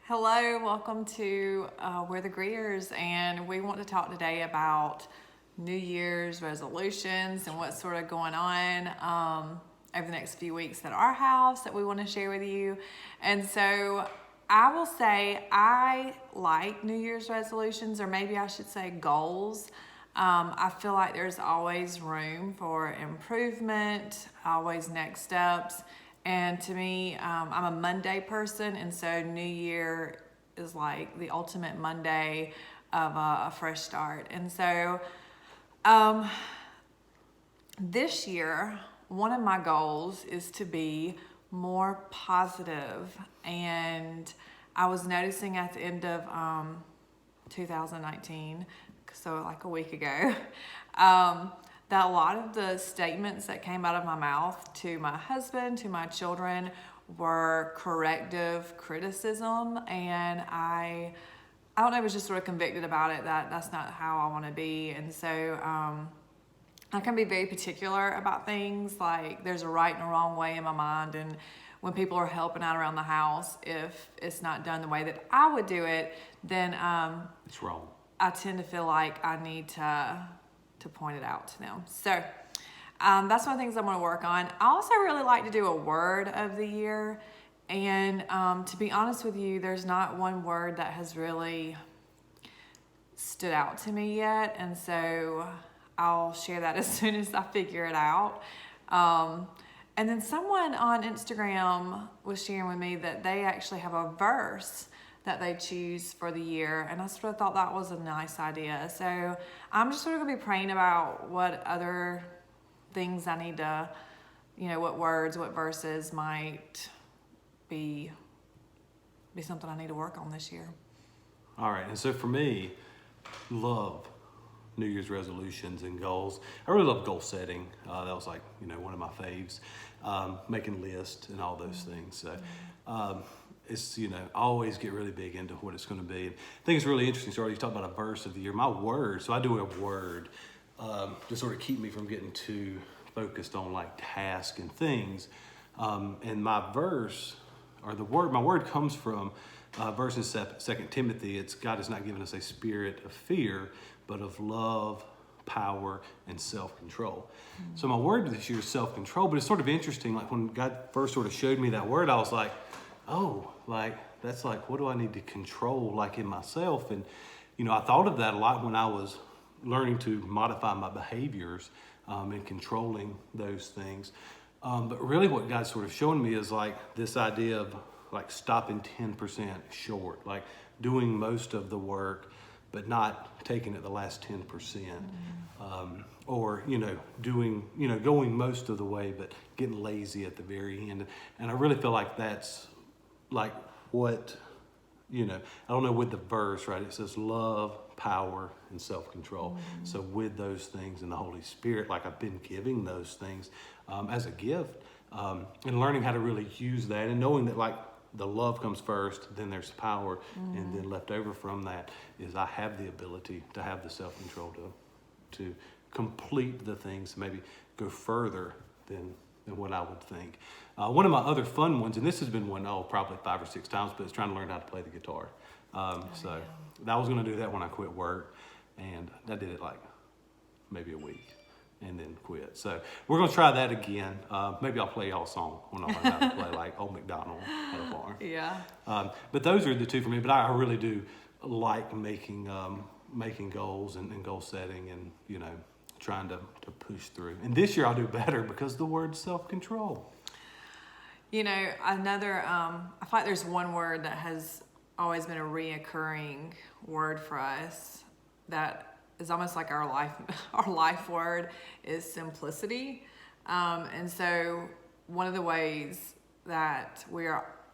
Hello, welcome to We're the Greers, and we want to talk today about New Year's resolutions and what's sort of going on over the next few weeks at our house that we want to share with you. And so I will say I like New Year's resolutions, or maybe I should say goals. I feel like there's always room for improvement, always next steps. And to me, I'm a Monday person, and so New Year is like the ultimate Monday of a fresh start. And so um, this year, one of my goals is to be more positive. And I was noticing at the end of 2019, so like a week ago, that a lot of the statements that came out of my mouth to my husband, to my children, were corrective criticism. And I don't know, I was just sort of convicted about it that that's not how I want to be. And so I can be very particular about things. Like there's a right and a wrong way in my mind. And when people are helping out around the house, if it's not done the way that I would do it, then It's wrong. I tend to feel like I need to point it out to them. So that's one of the things I want to work on. I also really like to do a word of the year. And to be honest with you, there's not one word that has really stood out to me yet. And so I'll share that as soon as I figure it out. And then someone on Instagram was sharing with me that they actually have a verse that they choose for the year. And I sort of thought that was a nice idea. So I'm just sort of gonna be praying about what other things I need to, what words, what verses might be something I need to work on this year. All right, and so for me, love New Year's resolutions and goals. I really love goal setting. That was like, one of my faves. Making lists and all those things. So it's, I always get really big into what it's going to be. I think it's really interesting. So you talked about a verse of the year. My word, so I do a word to sort of keep me from getting too focused on like tasks and things. And my verse, or my word comes from verse in 2 Timothy. It's God has not given us a spirit of fear, but of love, power, and self-control. Mm-hmm. So my word this year is self-control, but it's sort of interesting. Like when God first sort of showed me that word, I was like, oh, like that's like, what do I need to control like in myself? And, I thought of that a lot when I was learning to modify my behaviors and controlling those things. But really what God's sort of showing me is like this idea of like stopping 10% short, like doing most of the work, but not taking it the last 10%. Or, going most of the way, but getting lazy at the very end. And I really feel like that's like what, I don't know with the verse, right? It says love, power, and self-control. Mm-hmm. So with those things and the Holy Spirit, like I've been giving those things as a gift and learning how to really use that and knowing that like the love comes first, then there's power, and then left over from that is I have the ability to have the self-control to complete the things, maybe go further than what I would think. One of my other fun ones, and this has been one, probably 5 or 6 times, but it's trying to learn how to play the guitar. I was going to do that when I quit work, and I did it like maybe a week and then quit. So we're going to try that again. Maybe I'll play y'all a song when I learn how to play like Old MacDonald at a farm. Yeah. But those are the two for me. But I really do like making goals and goal setting and, trying to push through. And this year I'll do better because the word's self-control. Another, I feel like there's one word that has always been a reoccurring word for us that is almost like our life word is simplicity. And so one of the ways that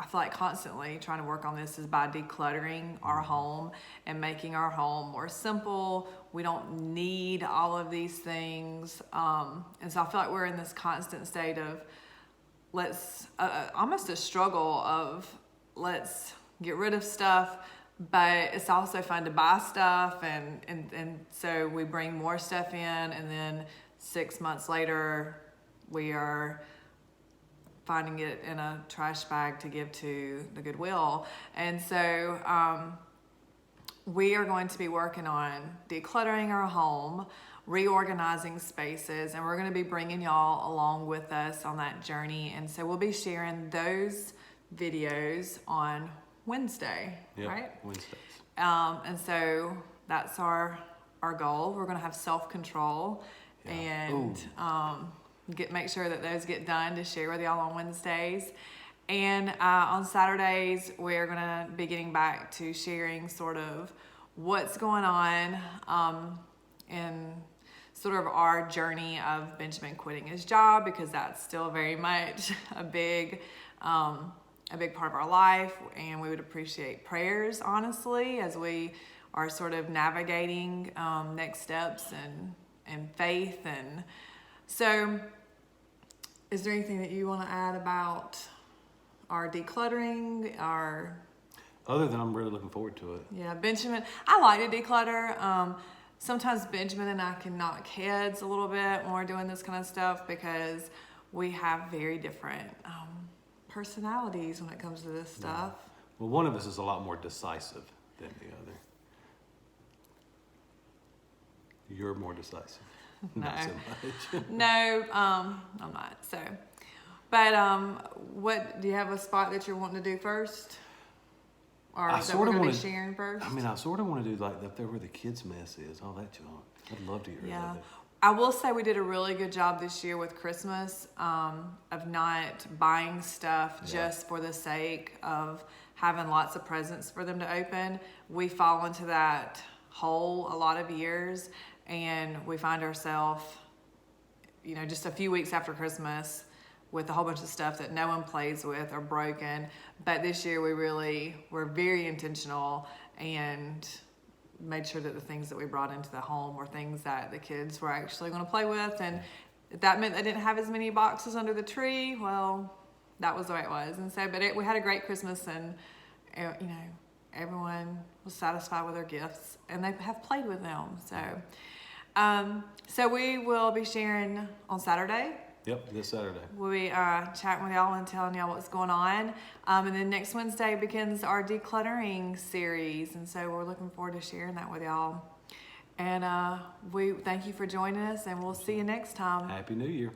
I feel like constantly trying to work on this is by decluttering our home and making our home more simple. We don't need all of these things. And so I feel like we're in this constant state of almost a struggle of let's get rid of stuff, but it's also fun to buy stuff. And so we bring more stuff in, and then 6 months later, we are finding it in a trash bag to give to the Goodwill. And so we are going to be working on decluttering our home, reorganizing spaces, and we're going to be bringing y'all along with us on that journey. And so we'll be sharing those videos on Wednesday, Yep, right? Wednesdays. And so that's our goal. We're going to have self-control and make sure that those get done to share with y'all on Wednesdays. And on Saturdays, we're going to be getting back to sharing sort of what's going on in sort of our journey of Benjamin quitting his job, because that's still very much a big part of our life, and we would appreciate prayers, honestly, as we are sort of navigating next steps and faith. And so, is there anything that you want to add about our decluttering, Other than I'm really looking forward to it. Yeah, Benjamin, I like to declutter. Sometimes Benjamin and I can knock heads a little bit when we're doing this kind of stuff, because we have very different personalities when it comes to this stuff. Well, one of us is a lot more decisive than the other. You're more decisive. No. Not so much. No, I'm not. So, but what do you have a spot that you're wanting to do first, or I that sort we're of going to wanna- be sharing first? I mean, I sort of want to do like up there where the kids' mess is, all that junk. I'd love to hear Yeah. of it. I will say we did a really good job this year with Christmas of not buying stuff just for the sake of having lots of presents for them to open. We fall into that hole a lot of years, and we find ourselves, just a few weeks after Christmas with a whole bunch of stuff that no one plays with or broken. But this year we really were very intentional and made sure that the things that we brought into the home were things that the kids were actually going to play with. And if that meant they didn't have as many boxes under the tree, well, that was the way it was. And so, we had a great Christmas, and everyone was satisfied with their gifts, and they have played with them. So we will be sharing on Saturday. Yep, this Saturday. We'll be chatting with y'all and telling y'all what's going on. And then next Wednesday begins our decluttering series. And so we're looking forward to sharing that with y'all. And we thank you for joining us, and we'll see you next time. Happy New Year.